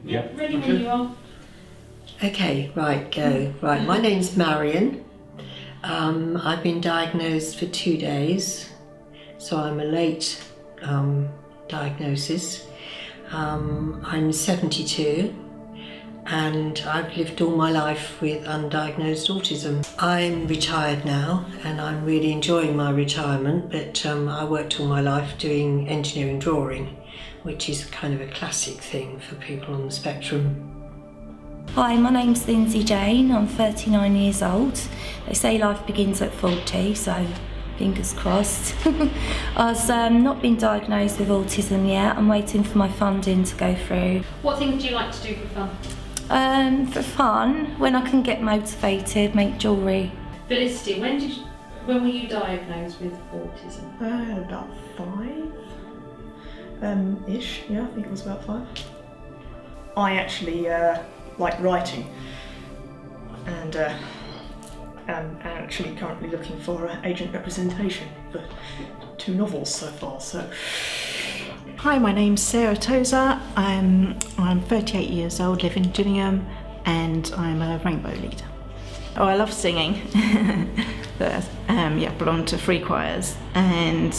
Yeah. Ready when you are. Okay, right, go. Right, my name's Marion. I've been diagnosed for 2 days, so I'm a late diagnosis. I'm 72 and I've lived all my life with undiagnosed autism. I'm retired now and I'm really enjoying my retirement, but I worked all my life doing engineering drawing, which is kind of a classic thing for people on the spectrum. Hi, my name's Lindsay Jane, I'm 39 years old. They say life begins at 40, so fingers crossed. I've not been diagnosed with autism yet. I'm waiting for my funding to go through. What things do you like to do for fun? For fun, when I can get motivated, make jewellery. Felicity, when were you diagnosed with autism? About 5 ish, yeah, I think it was about 5. I actually like writing, and I'm actually currently looking for agent representation for 2 novels so far. So, hi, my name's Sarah Tozer. I'm 38 years old, live in Gillingham, and I'm a rainbow leader. Oh, I love singing. But, yeah, belong to 3 choirs, and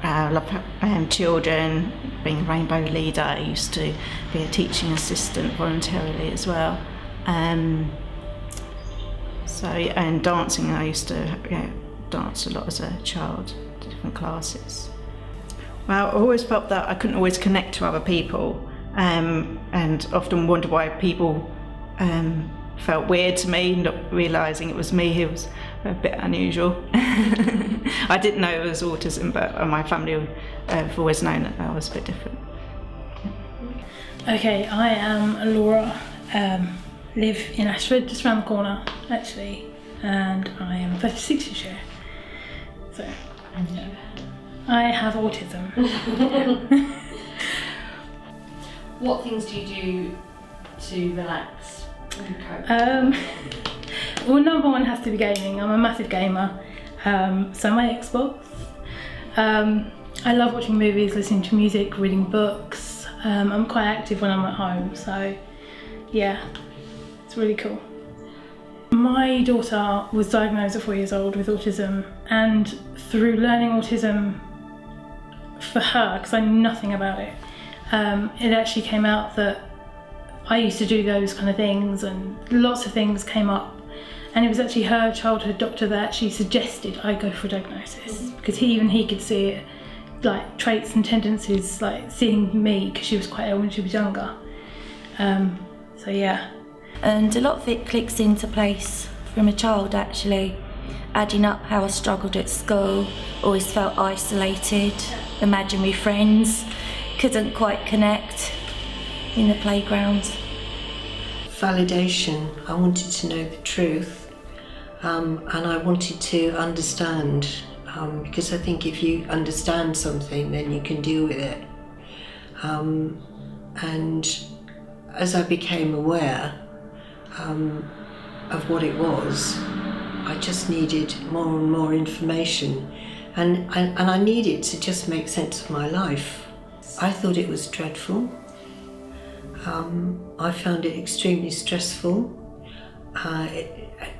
I love children, being a rainbow leader. I used to be a teaching assistant voluntarily as well. So, and dancing, I used to dance a lot as a child, to different classes. Well, I always felt that I couldn't always connect to other people, and often wondered why people felt weird to me, not realising it was me who was a bit unusual. I didn't know it was autism, but my family have always known that I was a bit different. Okay, I am Laura, live in Ashford, just around the corner actually, and I am 36 this year. So, yeah. I have autism. What things do you do to relax and cope? Well, number one has to be gaming. I'm a massive gamer, so my Xbox. I love watching movies, listening to music, reading books. I'm quite active when I'm at home, so yeah, it's really cool. My daughter was diagnosed at 4 years old with autism, and through learning autism for her, because I knew nothing about it, it actually came out that I used to do those kind of things, and lots of things came up, and it was actually her childhood doctor that actually suggested I go for a diagnosis, because even he could see it, like traits and tendencies, like seeing me, because she was quite ill when she was younger. So yeah. And a lot of it clicks into place from a child actually, adding up how I struggled at school, always felt isolated, imaginary friends, couldn't quite connect in the playground. Validation. I wanted to know the truth, and I wanted to understand, because I think if you understand something then you can deal with it. And as I became aware of what it was, I just needed more and more information, and I needed to just make sense of my life. I thought it was dreadful. I found it extremely stressful.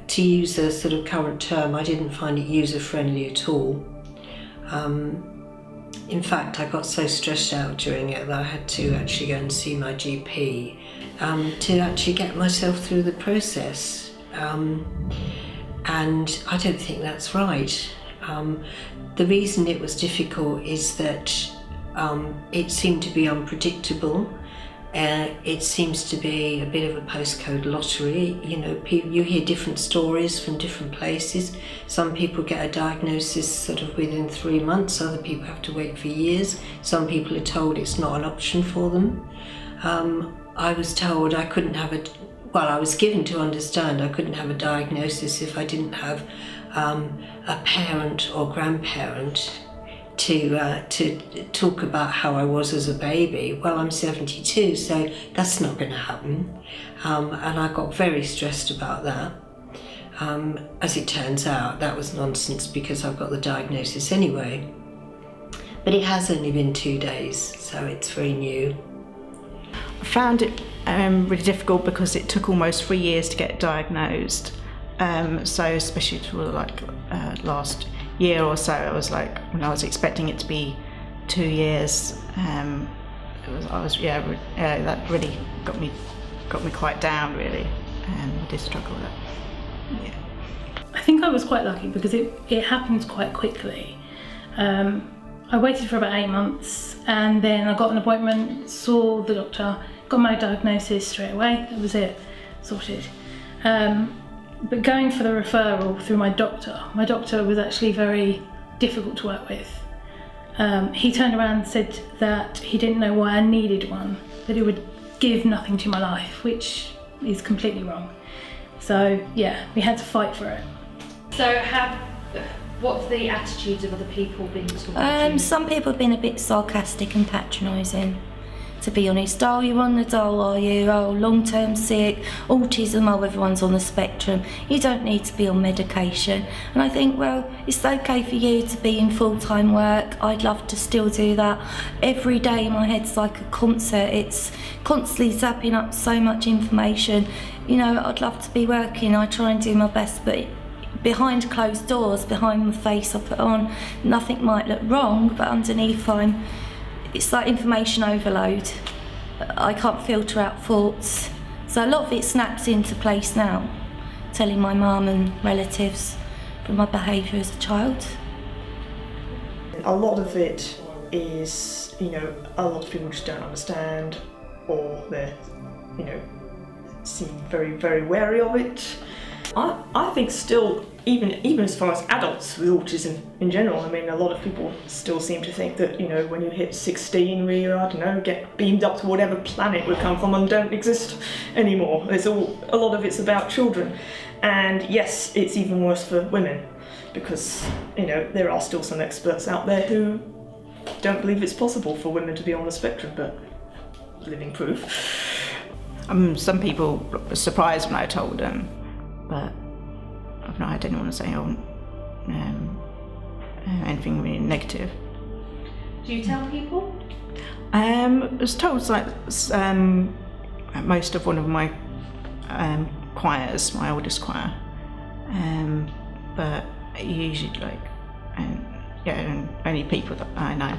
To use a sort of current term, I didn't find it user-friendly at all. In fact, I got so stressed out during it that I had to actually go and see my GP to actually get myself through the process. And I don't think that's right. The reason it was difficult is that it seemed to be unpredictable. It seems to be a bit of a postcode lottery. You know, you hear different stories from different places. Some people get a diagnosis sort of within 3 months, other people have to wait for years. Some people are told it's not an option for them. I was told I couldn't have I was given to understand I couldn't have a diagnosis if I didn't have a parent or grandparent to talk about how I was as a baby. Well, I'm 72, so that's not going to happen. And I got very stressed about that. As it turns out, that was nonsense because I've got the diagnosis anyway. But it has only been 2 days, so it's very new. found it really difficult because it took almost 3 years to get diagnosed. So especially for like last year or so, I was like, when I was expecting it to be 2 years, that really got me quite down really, and I did struggle with that. Yeah. I think I was quite lucky because it happened quite quickly. I waited for about 8 months and then I got an appointment, saw the doctor, got my diagnosis straight away. That was it, sorted. But going for the referral through my doctor was actually very difficult to work with. He turned around and said that he didn't know why I needed one, that it would give nothing to my life, which is completely wrong. So yeah, we had to fight for it. So what's the attitudes of other people been towards you? Some people have been a bit sarcastic and patronising, to be honest. Oh, you're on the dole, are you? Oh, long-term sick, autism, oh, everyone's on the spectrum. You don't need to be on medication. And I think, well, it's okay for you to be in full-time work. I'd love to still do that. Every day my head's like a concert. It's constantly zapping up so much information. You know, I'd love to be working. I try and do my best, but behind closed doors, behind the face I put on, nothing might look wrong, but underneath it's like information overload. I can't filter out thoughts. So a lot of it snaps into place now, telling my mum and relatives from my behaviour as a child. A lot of it is, you know, a lot of people just don't understand, or they're, you know, seem very, very wary of it. I think still, even as far as adults with autism in general, I mean, a lot of people still seem to think that, you know, when you hit 16, we, I don't know, get beamed up to whatever planet we come from and don't exist anymore. A lot of it's about children. And yes, it's even worse for women because, you know, there are still some experts out there who don't believe it's possible for women to be on the spectrum, but living proof. Some people were surprised when I told them, but I've not had anyone say anything really negative. Do you tell people? I was told like most of one of my choirs, my oldest choir, but usually like only people that I know.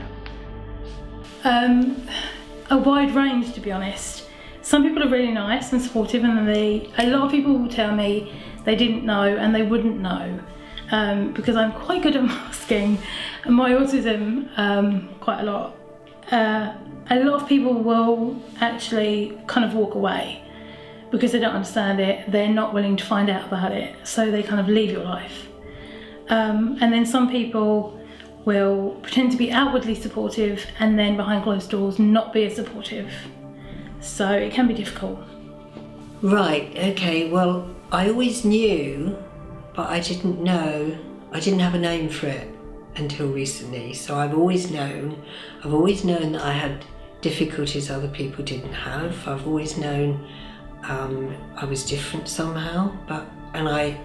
A wide range, to be honest. Some people are really nice and supportive, and a lot of people will tell me they didn't know and they wouldn't know, because I'm quite good at masking my autism quite a lot. A lot of people will actually kind of walk away because they don't understand it, they're not willing to find out about it, so they kind of leave your life. And then some people will pretend to be outwardly supportive and then behind closed doors not be as supportive. So it can be difficult. Right, okay, well, I always knew, but I didn't know, I didn't have a name for it until recently. So I've always known that I had difficulties other people didn't have. I've always known I was different somehow, and I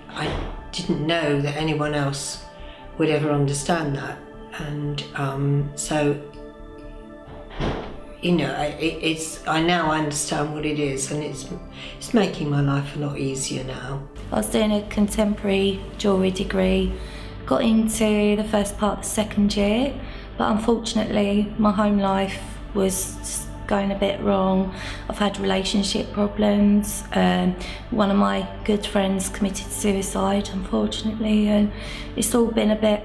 didn't know that anyone else would ever understand that. And so, you know, I now understand what it is, and it's making my life a lot easier now. I was doing a contemporary jewellery degree, got into the first part of the second year, but unfortunately my home life was just going a bit wrong. I've had relationship problems. One of my good friends committed suicide, unfortunately, and it's all been a bit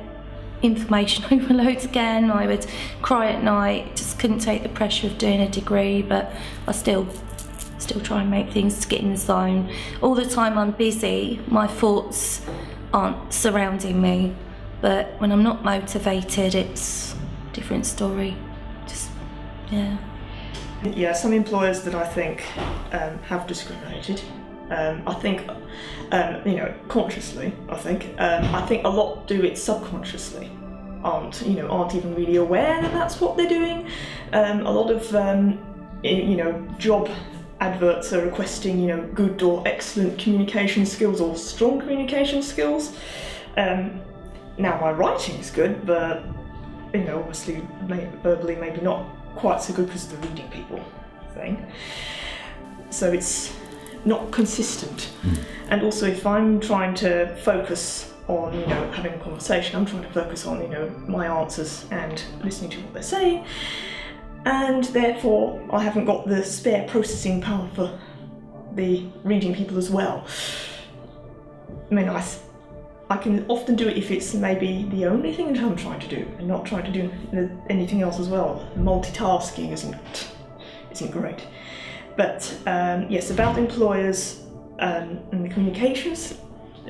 information overload again. I would cry at night, just couldn't take the pressure of doing a degree, but I still try and make things to get in the zone. All the time I'm busy, my thoughts aren't surrounding me, but when I'm not motivated, it's a different story. Just, yeah. Yeah, some employers that I think have discriminated. I think, you know, consciously. I think a lot do it subconsciously. Aren't even really aware that that's what they're doing. A lot of you know, job adverts are requesting, you know, good or excellent communication skills or strong communication skills. Now my writing's good, but you know, obviously verbally maybe not quite so good because of the reading people. thing. So it's not consistent. And also if I'm trying to focus on, having a conversation, I'm trying to focus on, my answers and listening to what they're saying, and therefore I haven't got the spare processing power for the reading people as well. I mean, I can often do it if it's maybe the only thing that I'm trying to do and not trying to do anything else as well. Multitasking isn't great. But yes, about employers and the communications,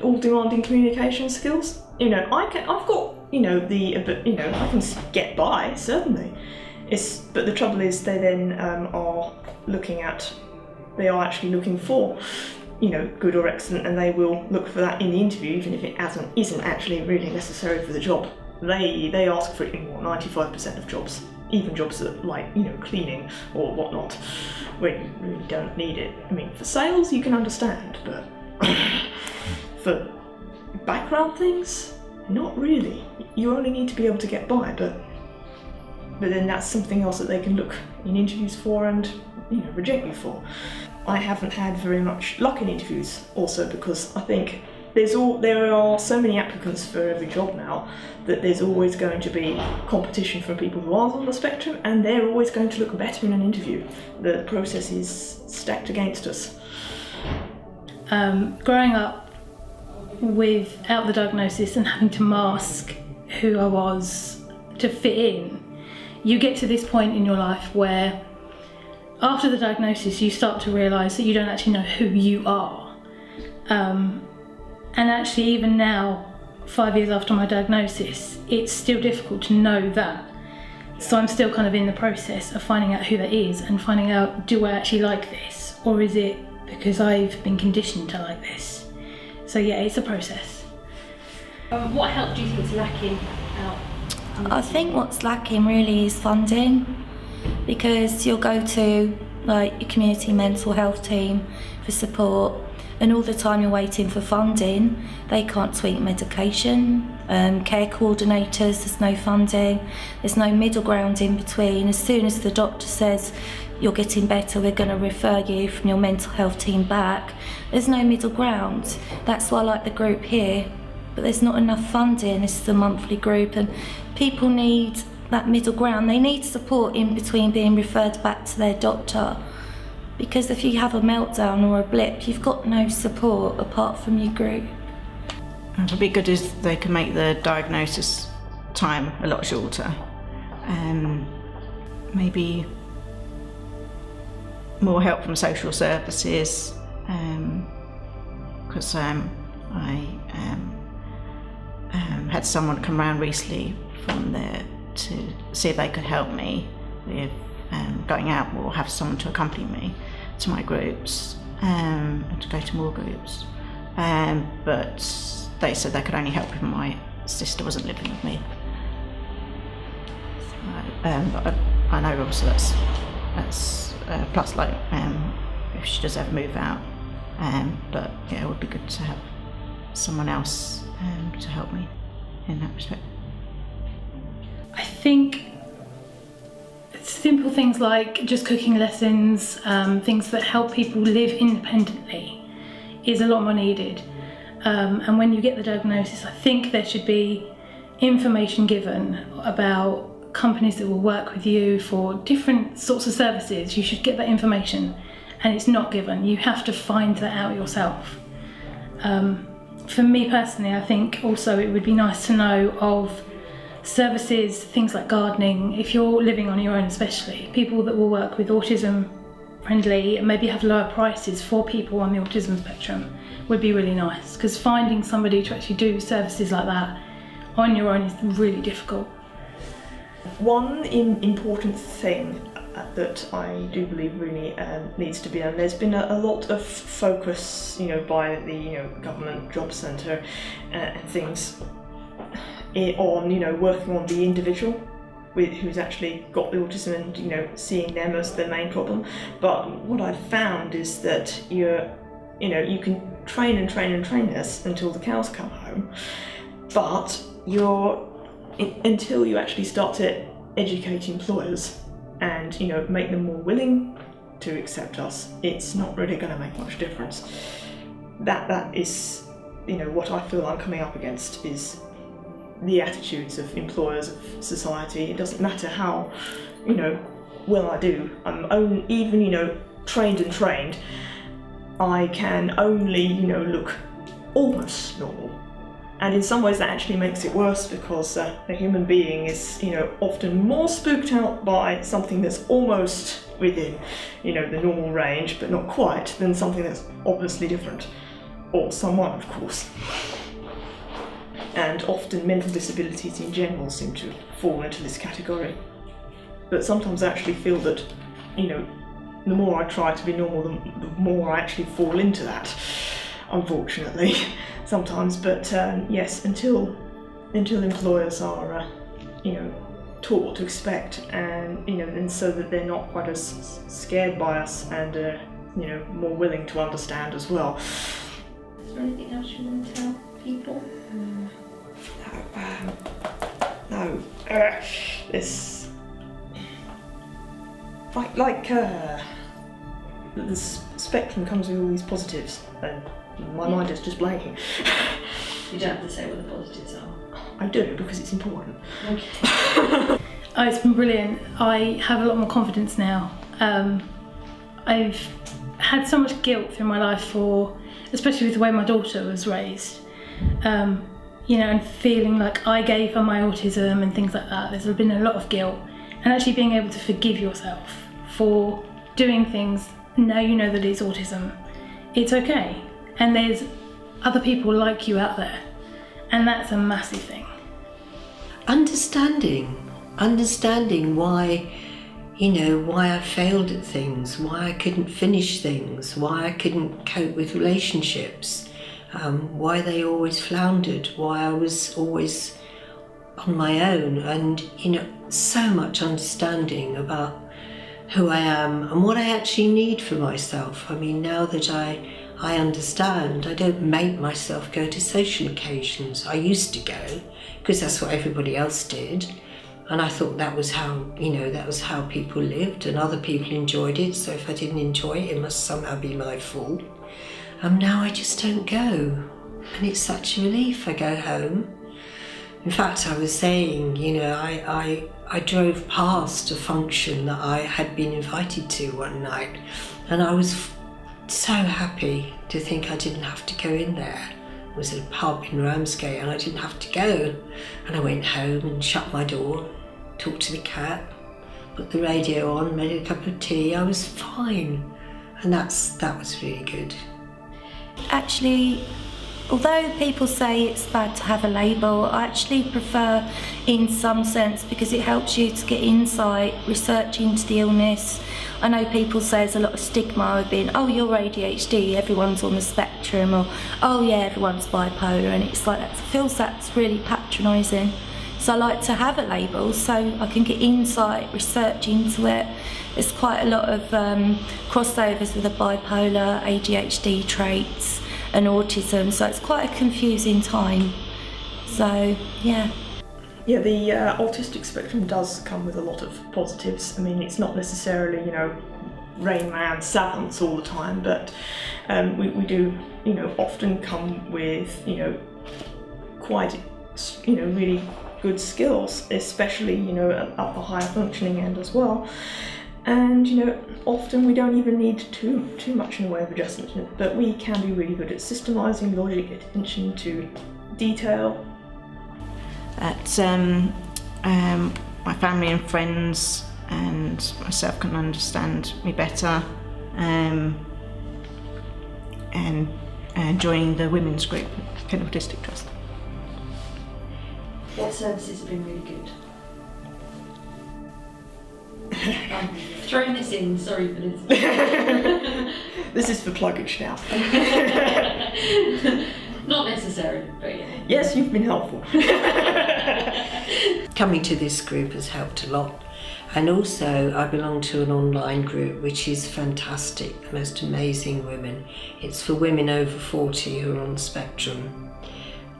all demanding communication skills. I've got I can get by certainly. But the trouble is they then they are actually looking for good or excellent, and they will look for that in the interview, even if it isn't actually really necessary for the job. They ask for it in 95% of jobs, even jobs that like cleaning or whatnot, where you really don't need it. I mean, for sales you can understand, but for background things, not really. You only need to be able to get by, but then that's something else that they can look in interviews for and reject you for. I haven't had very much luck in interviews also because I think there are so many applicants for every job now that there's always going to be competition from people who aren't on the spectrum, and they're always going to look better in an interview. The process is stacked against us. Growing up without the diagnosis and having to mask who I was to fit in, you get to this point in your life where after the diagnosis you start to realise that you don't actually know who you are. And actually even now, 5 years after my diagnosis, it's still difficult to know that. So I'm still kind of in the process of finding out who that is and finding out, do I actually like this? Or is it because I've been conditioned to like this? So yeah, it's a process. What help do you think is lacking out? I think what's lacking really is funding, because you'll go to like your community mental health team for support, and all the time you're waiting for funding, they can't tweak medication. Care coordinators, there's no funding, there's no middle ground in between. As soon as the doctor says you're getting better, we're going to refer you from your mental health team back, there's no middle ground. That's why I like the group here, but there's not enough funding. This is a monthly group and people need that middle ground. They need support in between being referred back to their doctor, because if you have a meltdown or a blip, you've got no support apart from your group. What would be good is they can make the diagnosis time a lot shorter. Maybe more help from social services, because I had someone come around recently from there to see if they could help me with going out or have someone to accompany me to my groups and to go to more groups. But they said they could only help if my sister wasn't living with me. But I know obviously that's plus like if she does ever move out. But yeah, it would be good to have someone else to help me in that respect. I think simple things like just cooking lessons, things that help people live independently is a lot more needed. And when you get the diagnosis, I think there should be information given about companies that will work with you for different sorts of services. You should get that information, and it's not given. You have to find that out yourself. For me personally, I think also it would be nice to know of services, things like gardening, if you're living on your own especially, people that will work with autism friendly and maybe have lower prices for people on the autism spectrum would be really nice, because finding somebody to actually do services like that on your own is really difficult. One important thing that I do believe really needs to be done, there's been a lot of focus, by the government job centre and things on working on the individual who's actually got the autism and seeing them as the main problem. But what I've found is that you can train this until the cows come home, but until you actually start to educate employers and make them more willing to accept us, it's not really going to make much difference. That is, what I feel I'm coming up against is the attitudes of employers, of society. It doesn't matter how, well I do. I'm even, trained, I can only, look almost normal. And in some ways that actually makes it worse, because a human being is, often more spooked out by something that's almost within, the normal range, but not quite, than something that's obviously different. Or someone, of course. And often mental disabilities in general seem to fall into this category. But sometimes I actually feel that, the more I try to be normal, the more I actually fall into that, unfortunately, sometimes. But yes, until employers are, taught what to expect, and so that they're not quite as scared by us, and more willing to understand as well. Is there anything else you want to tell people? No. This the spectrum comes with all these positives, and my mind is just blanking. You don't have to say what the positives are. I do, because it's important. Okay. Oh, it's been brilliant. I have a lot more confidence now. I've had so much guilt through my life especially with the way my daughter was raised, and feeling like I gave her my autism and things like that. There's been a lot of guilt, and actually being able to forgive yourself for doing things. Now you know that it's autism. It's okay, and there's other people like you out there, and that's a massive thing. Understanding why, why I failed at things, why I couldn't finish things, why I couldn't cope with relationships, why they always floundered, why I was always on my own, and so much understanding about who I am and what I actually need for myself. I mean, now that I understand, I don't make myself go to social occasions. I used to go because that's what everybody else did, and I thought that was how, that was how people lived, and other people enjoyed it, so if I didn't enjoy it, it must somehow be my fault. Now I just don't go, and it's such a relief. I go home. In fact, I was saying, I drove past a function that I had been invited to one night, and I was so happy to think I didn't have to go in there. It was at a pub in Ramsgate, and I didn't have to go. And I went home and shut my door, talked to the cat, put the radio on, made a cup of tea. I was fine, and that was really good. Actually, although people say it's bad to have a label, I actually prefer in some sense, because it helps you to get insight, research into the illness. I know people say there's a lot of stigma of being, oh, you're ADHD, everyone's on the spectrum, or oh yeah, everyone's bipolar, and it's like, that feels that's really patronising. So I like to have a label so I can get insight, research into it. There's quite a lot of crossovers with the bipolar, ADHD traits and autism, so it's quite a confusing time. So, yeah. Yeah, the autistic spectrum does come with a lot of positives. I mean, it's not necessarily, Rain Man savants all the time, but we do, often come with, quite, really good skills, especially, at the higher functioning end as well. And often we don't even need too much in the way of adjustment, but we can be really good at systemizing logic, attention to detail. That my family and friends and myself can understand me better, and joining the women's group, Kent Autistic Trust. What services have been really good? I'm throwing this in, sorry for this. This is for pluggage now. Not necessarily, but yeah. Yes, you've been helpful. Coming to this group has helped a lot. And also I belong to an online group which is fantastic, the most amazing women. It's for women over 40 who are on the spectrum,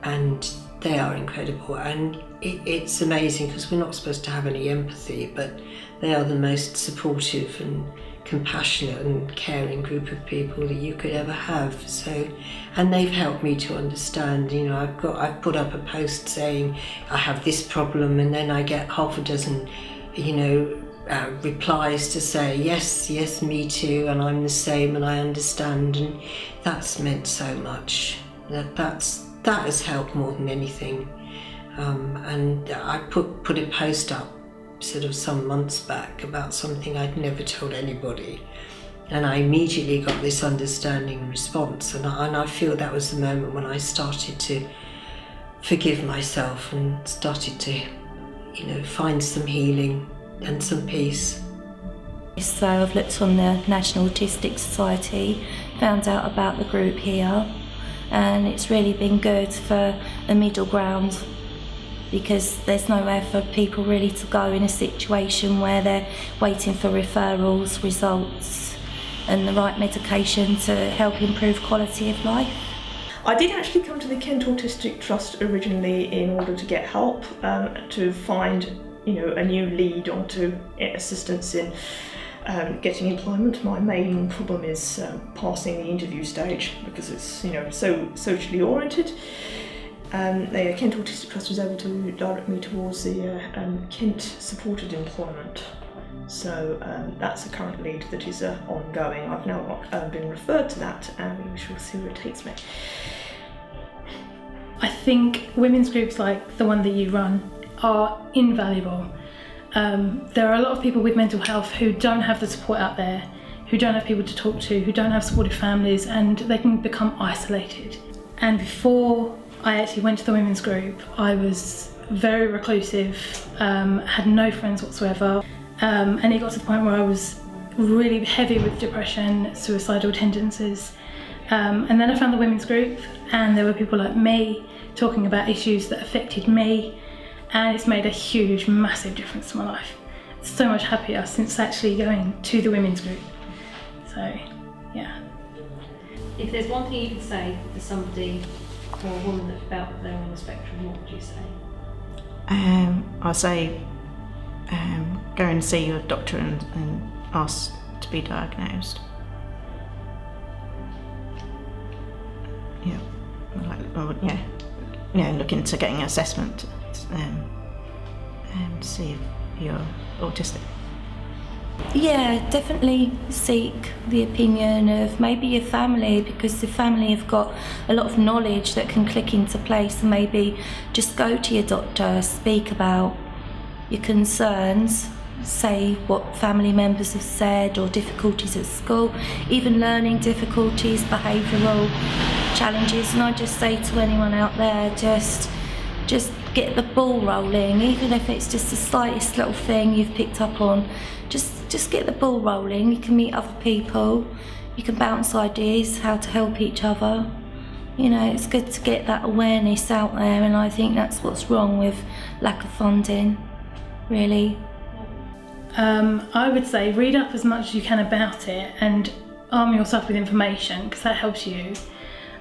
and they are incredible. And it's amazing because we're not supposed to have any empathy, but they are the most supportive and compassionate and caring group of people that you could ever have. So, and they've helped me to understand. You know, I've put up a post saying I have this problem, and then I get half a dozen, you know, replies to say yes, me too, and I'm the same, and I understand, and that's meant so much. That has helped more than anything. And I put a post up sort of some months back about something I'd never told anybody, and I immediately got this understanding response, and I feel that was the moment when I started to forgive myself and started to, you know, find some healing and some peace. So I've looked on the National Autistic Society, found out about the group here, and it's really been good for a middle ground, because there's nowhere for people really to go in a situation where they're waiting for referrals, results and the right medication to help improve quality of life. I did actually come to the Kent Autistic Trust originally in order to get help, to find, you know, a new lead onto assistance in getting employment. My main problem is passing the interview stage, because it's, you know, so socially oriented. The Kent Autistic Trust was able to direct me towards the Kent Supported Employment. So that's a current lead that is ongoing. I've now been referred to that, and we shall see where it takes me. I think women's groups like the one that you run are invaluable. There are a lot of people with mental health who don't have the support out there, who don't have people to talk to, who don't have supportive families, and they can become isolated. And before I actually went to the women's group, I was very reclusive, had no friends whatsoever, and it got to the point where I was really heavy with depression, suicidal tendencies. And then I found the women's group, and there were people like me talking about issues that affected me, and it's made a huge, massive difference to my life. So much happier since actually going to the women's group. So, yeah. If there's one thing you could say to somebody or a woman that felt that they're on the spectrum, what would you say? I'll say go and see your doctor and ask to be diagnosed. Look into getting an assessment and see if you're autistic. Yeah, definitely seek the opinion of maybe your family, because the family have got a lot of knowledge that can click into place, and maybe just go to your doctor, speak about your concerns, say what family members have said, or difficulties at school, even learning difficulties, behavioural challenges. And I just say to anyone out there, just get the ball rolling, even if it's just the slightest little thing you've picked up on. Just get the ball rolling. You can meet other people, you can bounce ideas how to help each other. You know, it's good to get that awareness out there, and I think that's what's wrong with lack of funding, really. I would say read up as much as you can about it and arm yourself with information, because that helps you.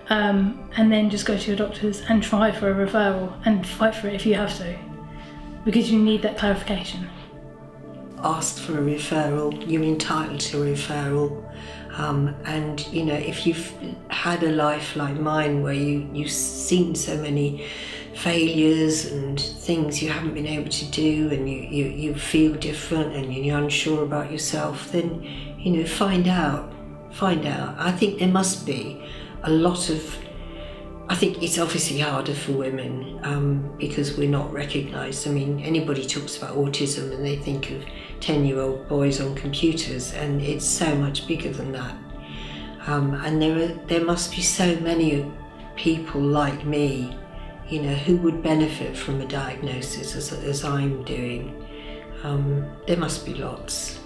And then just go to your doctors and try for a referral, and fight for it if you have to, because you need that clarification. Ask for a referral, you're entitled to a referral. And you know, if you've had a life like mine where you've seen so many failures and things you haven't been able to do, and you feel different and you're unsure about yourself, then, you know, find out. I think there must be a lot of, I think it's obviously harder for women because we're not recognised. I mean, anybody talks about autism and they think of 10-year-old boys on computers, and it's so much bigger than that. And there must be so many people like me, you know, who would benefit from a diagnosis as I'm doing. There must be lots.